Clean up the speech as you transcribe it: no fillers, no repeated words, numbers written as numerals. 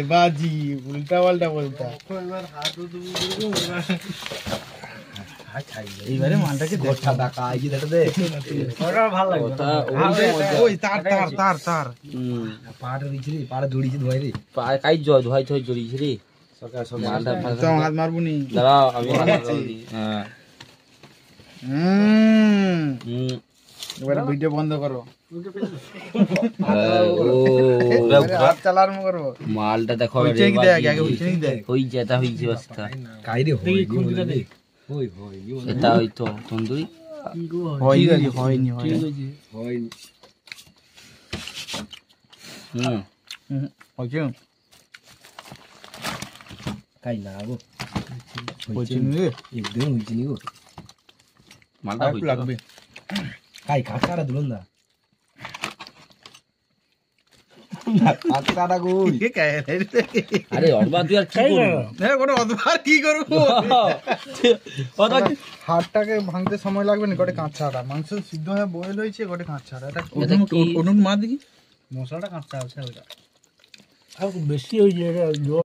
বাজি উল্টা পাল্টা বলতা এইবারে মালটাকে হাত মারবুনি এবারে ভিডিও বন্ধ করো মালটা দেখো এটা হয়তো তন্দুরি হয়নি মালটা লাগবে কাঁচা দিলুন না আরে অর্বা তুই আর কি করবো হাড়টাকে ভাঙতে সময় লাগবে না গোটে কাঁচা হাড়া মাংস সিদ্ধ হয়ে বয়েল হয়েছে গোটে কাঁচা হাড়া এটা মা দেখি মশলাটা কাঁচা আছে ওইটা বেশি হয়ে যায়